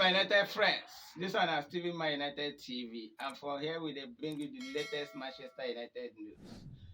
my United friends. This one is Steven My United TV, and for here we bring you the latest Manchester United news.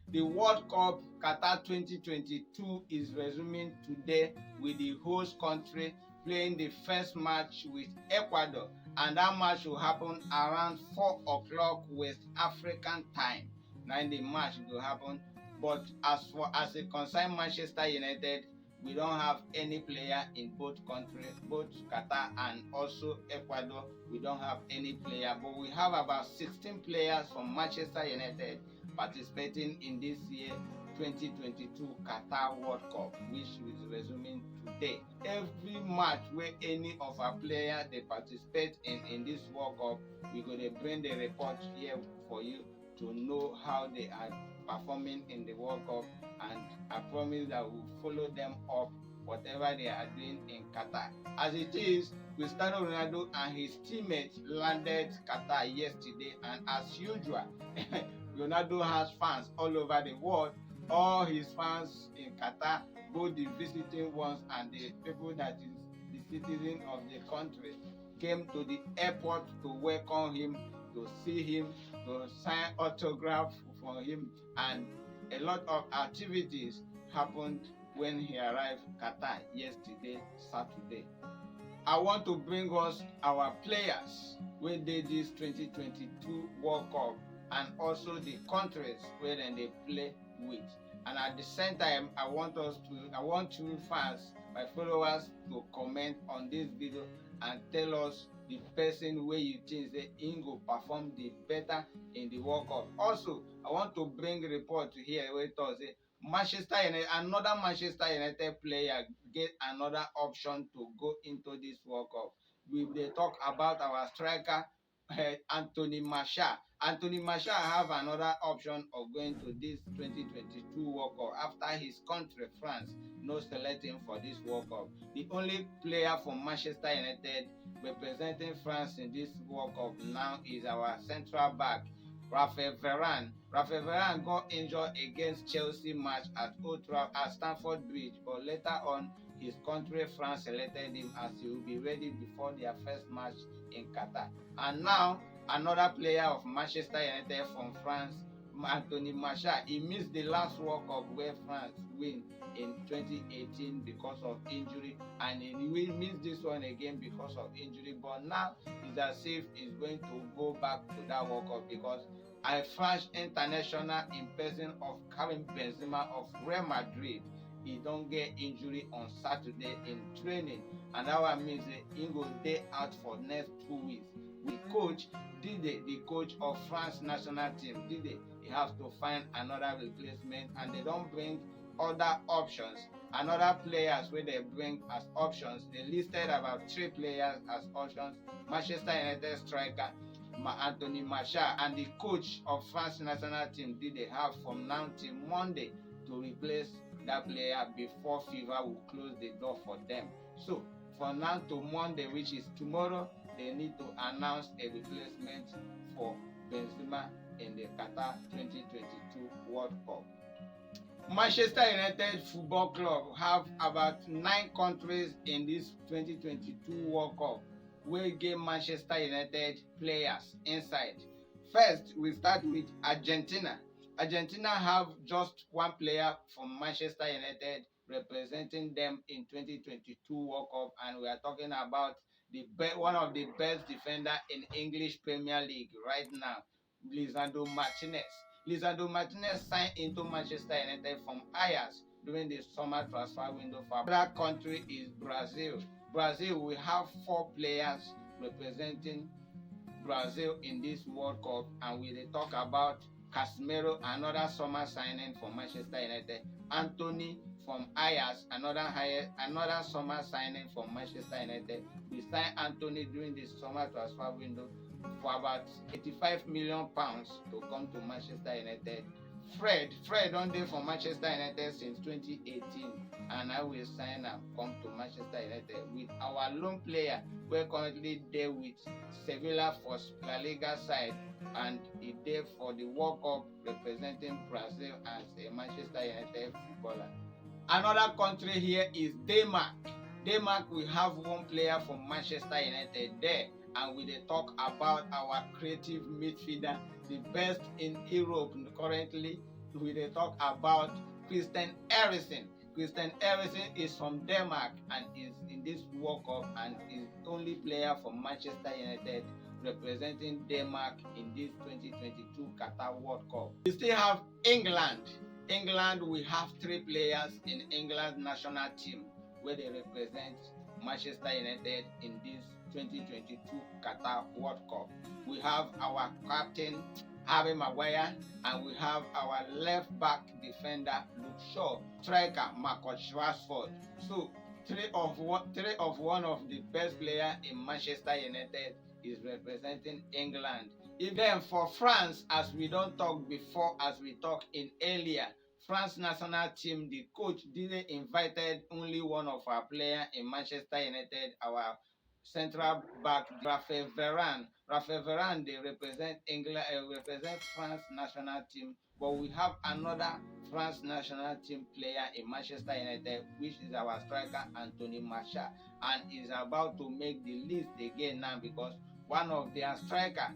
The World Cup Qatar 2022 is resuming today with the host country playing the first match with Ecuador, and that match will happen around 4 o'clock West African time. Now the match will happen, but as it concerns Manchester United, we don't have any player in both countries, both Qatar and also Ecuador. We don't have any player, but we have about 16 players from Manchester United participating in this year 2022 Qatar World Cup, which is resuming today. Every match where any of our players they participate in this World Cup, we're going to bring the report here for you to know how they are performing in the World Cup, and I promise that we'll follow them up whatever they are doing in Qatar. As it is, Cristiano Ronaldo and his teammates landed Qatar yesterday, and as usual, Ronaldo has fans all over the world. All his fans in Qatar, both the visiting ones and the people that is the citizen of the country, came to the airport to welcome him, to see him, to sign autograph for him, and a lot of activities happened when he arrived Qatar yesterday, Saturday. I want to bring us our players where they this 2022 World Cup, and also the countries where they play with. And at the same time, I want you fans, my followers, to comment on this video and tell us the person where you think that he will perform the better in the World Cup. Also, I want to bring a report here where it was Manchester United, another Manchester United player get another option to go into this World Cup. They talk about our striker Anthony Martial. Anthony Martial have another option of going to this 2022 World Cup after his country France no select him for this World Cup. The only player from Manchester United representing France in this World Cup now is our central back Raphael Varane. Raphael Varane got injured against Chelsea match at Stamford Bridge, but later on his country France selected him as he will be ready before their first match in Qatar. And now another player of Manchester United from France, Anthony Martial, he missed the last World Cup where France win in 2018 because of injury, and he will miss this one again because of injury. But now it's as if he's going to go back to that World Cup because a French international in person of Karim Benzema of Real Madrid, he don't get injury on Saturday in training, and that one means that he will stay out for next 2 weeks. The coach Dide, the coach of France national team, Dide, he has to find another replacement, and they don't bring other options. Another players where they bring as options, they listed about 3 players as options. Manchester United striker Anthony Martial and the coach of France national team did they have from now till Monday to replace that player before FIFA will close the door for them. So from now to Monday, which is tomorrow, they need to announce a replacement for Benzema in the Qatar 2022 World Cup. Manchester United Football Club have about 9 countries in this 2022 World Cup where give Manchester United players inside. First, we start with Argentina. Argentina have just 1 player from Manchester United representing them in 2022 World Cup, and we are talking about one of the best defender in English Premier League right now, Lisandro Martinez. Lisandro Martinez signed into Manchester United from Ajax during the summer transfer window. For another country is Brazil. Brazil will have 4 players representing Brazil in this World Cup, and we talk about Casemiro, another summer signing for Manchester United. Anthony from Ajax, another summer signing for Manchester United. We signed Anthony during the summer transfer window for about £85 million to come to Manchester United. Fred on there for Manchester United since 2018, and I will sign and come to Manchester United with our loan player. We're currently there with Sevilla for La Liga side, and he there for the World Cup representing Brazil as a Manchester United footballer. Another country here is Denmark. Denmark, we have one player from Manchester United there, and we dey talk about our creative midfielder, the best in Europe currently. We dey talk about Christian Eriksen. Christian Eriksen is from Denmark and is in this World Cup and is the only player from Manchester United representing Denmark in this 2022 Qatar World Cup. We still have England. England, we have 3 players in England national team where they represent Manchester United in this 2022 Qatar World Cup. We have our captain Harry Maguire, and we have our left back defender Luke Shaw, striker Marcus Rashford. So three of one of the best players in Manchester United is representing England. Even for France, as we don't talk before, as we talk in earlier, France national team, the coach didn't invited only one of our player in Manchester United, our central back Raphael Varane. Raphael Varane, they represent England, represent France national team, but we have another France national team player in Manchester United, which is our striker Anthony Martial, and is about to make the list again now because one of their striker,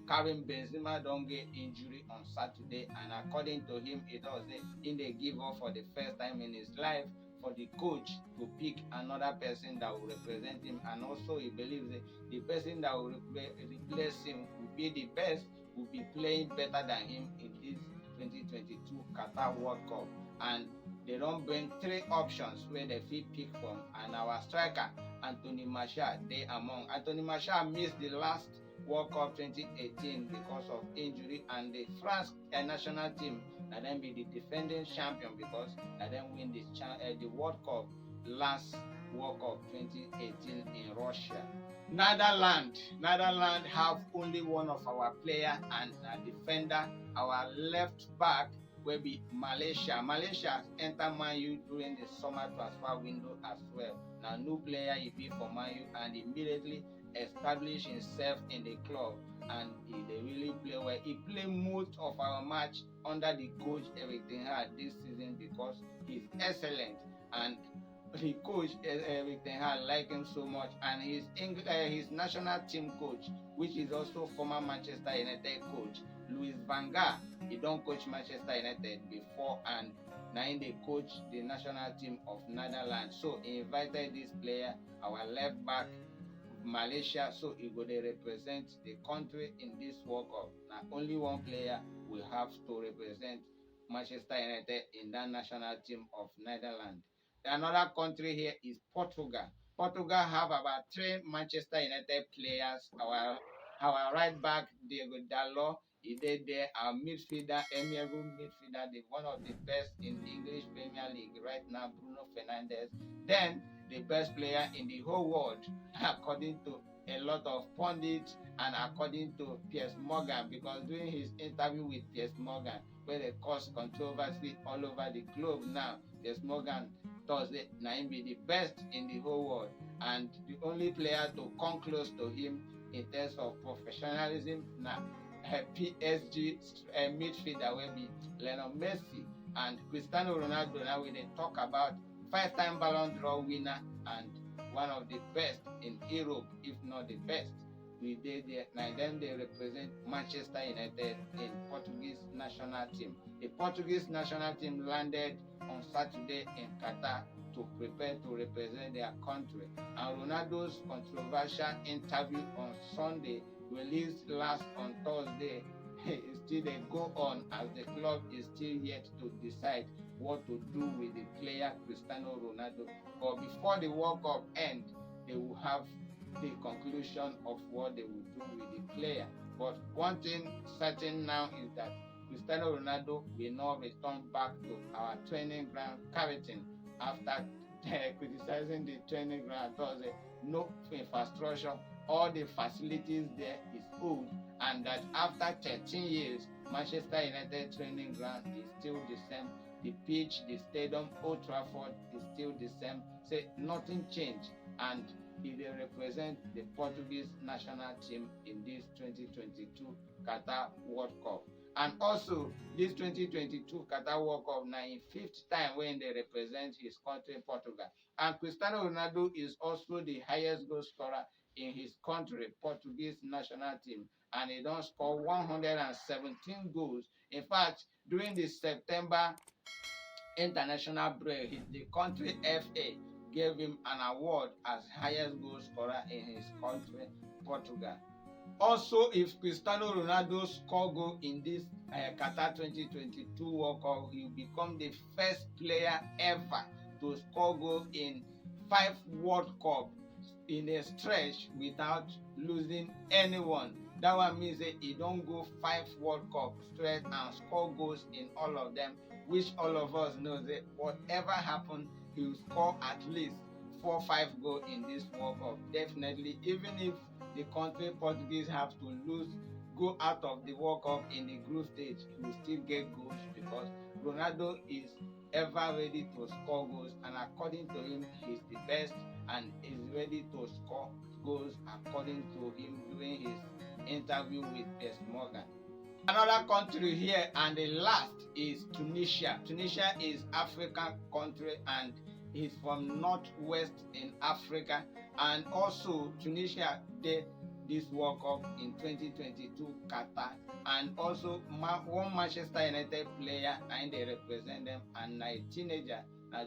Karim Benzema, don't get injury on Saturday, and according to him, it was in the give up for the first time in his life for the coach to pick another person that will represent him, and also he believes that the person that will replace him will be the best, will be playing better than him in this 2022 Qatar World Cup. And they don't bring 3 options where they fit pick from, and our striker Anthony Martial, they among. Anthony Martial missed the last World Cup 2018 because of injury, and the France national team and then be the defending champion because and then win the World Cup last World Cup 2018 in Russia. Netherlands have only one of our player and a defender. Our left back will be Malaysia. Malaysia enter Man U during the summer transfer window as well. Now new player he be for Man U and immediately establish himself in the club, and they really play well. He play most of our match under the coach Eric Ten Hag this season because he's excellent, and the coach Eric Ten Hag like him so much, and his national team coach, which is also former Manchester United coach Louis van Gaal, he don't coach Manchester United before, and now they coach the national team of Netherlands. So he invited this player, our left back Malaysia, so he go dey represent the country in this World Cup. Now only one player will have to represent Manchester United in that national team of Netherlands. Another country here is Portugal. Portugal have about 3 Manchester United players. Our right back Diego Dalot, he did there. Our midfielder, amiable midfielder, one of the best in the English Premier League right now, Bruno Fernandes. Then the best player in the whole world, according to a lot of pundits and according to Piers Morgan, because during his interview with Piers Morgan, where they caused controversy all over the globe now, Piers Morgan thought that Naim be the best in the whole world, and the only player to come close to him in terms of professionalism now, PSG midfielder will be Lionel Messi and Cristiano Ronaldo. Now we dey talk about 5-time Ballon d'Or winner and one of the best in Europe, if not the best. We did there. Now then they represent Manchester United in Portuguese national team. The Portuguese national team landed on Saturday in Qatar to prepare to represent their country. And Ronaldo's controversial interview on Sunday, released last on Thursday, still they go on as the club is still yet to decide what to do with the player Cristiano Ronaldo. But before the World Cup end, they will have the conclusion of what they will do with the player. But one thing certain now is that Cristiano Ronaldo will not return back to our training ground Carrington after criticizing the training ground. Thursday, no infrastructure, all the facilities there is old, and that after 13 years, Manchester United training ground is still the same. The pitch, the stadium, Old Trafford is still the same. Say nothing changed, and he will represent the Portuguese national team in this 2022 Qatar World Cup. And also, this 2022 Qatar World Cup, now in 5th time when they represent his country, Portugal. And Cristiano Ronaldo is also the highest goal scorer in his country, Portuguese national team, and he don't score 117 goals. In fact, during the September international break, the country FA gave him an award as highest goal scorer in his country, Portugal. Also, if Cristiano Ronaldo score goal in this Qatar 2022 World Cup, he will become the first player ever to score goal in 5 World Cup in a stretch without losing anyone. That one means that he don't go 5 World Cup straight and score goals in all of them, which all of us know that whatever happens, he will score at least 4 5 goals in this World Cup. Definitely, even if the country Portuguese have to lose, go out of the World Cup in the group stage, he will still get goals because Ronaldo is ever ready to score goals, and according to him, he's the best and is ready to score goals according to him during his interview with Piers Morgan. Another country here, and the last, is Tunisia. Tunisia is African country and is from northwest in Africa, and also Tunisia did this World Cup in 2022 Qatar, and also one Manchester United player and they represent them, and a teenager,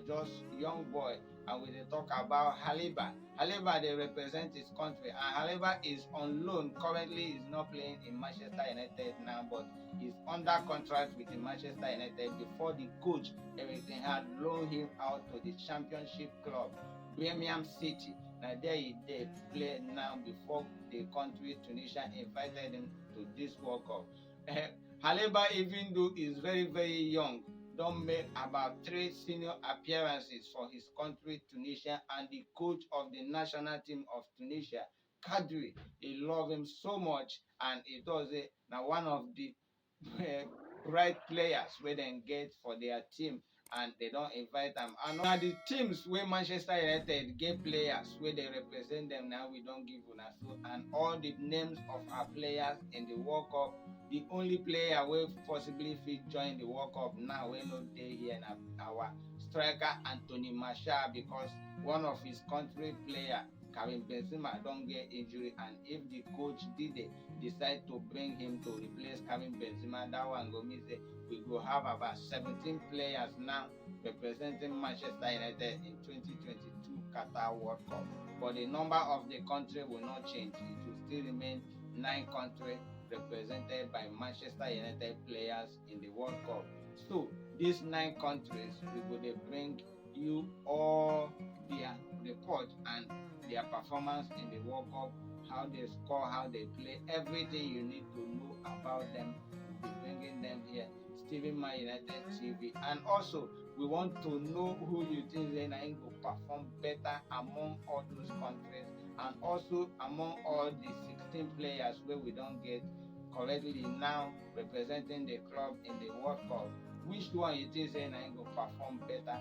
just young boy, and we dey talk about Haliba. Haliba they represent his country, and Haliba is on loan. Currently, he's not playing in Manchester United now, but he's under contract with the Manchester United before the coach Eric Ten Hag loaned him out to the Championship club, Birmingham City. Now there he dey play now before the country Tunisia invited him to this World Cup. Haliba, even though he's very young, don make about 3 senior appearances for his country Tunisia, and the coach of the national team of Tunisia, Kadri, he love him so much, and he does it now one of the bright players wey dem get for their team, and they don invite am. And na the teams wey Manchester United get players wey dey represent them now we don give una so, and all the names of our players in the World Cup. The only player wey possibly fit join the World Cup now wey no dey here na our striker Anthony Martial, because one of his country player Karim Benzema don get injury, and if the coach Dide decide to bring him to replace Karim Benzema, that one go mean say we go have about 17 players now representing Manchester United in 2022 Qatar World Cup. But the number of the country will not change. It will still remain 9 countries represented by Manchester United players in the World Cup. So these 9 countries, we will bring you all their report and their performance in the World Cup, how they score, how they play, everything you need to know about them. We'll be bringing them here, Stephen Man United TV. And also, we want to know who you think they will perform better among all those countries, and also among all the 16 players where we don't get correctly now representing the club in the World Cup. Which one you think they will perform better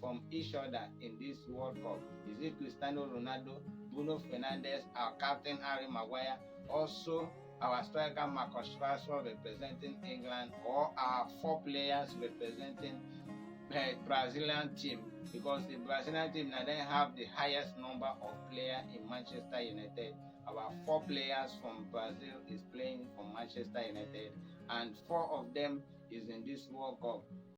from each other in this World Cup? Is it Cristiano Ronaldo, Bruno Fernandes, our captain Harry Maguire, also our striker Marcus Rashford representing England, or our 4 players representing Brazilian team? Because the Brazilian team now they have the highest number of players in Manchester United. Our 4 players from Brazil is playing for Manchester United, and 4 of them is in this World Cup.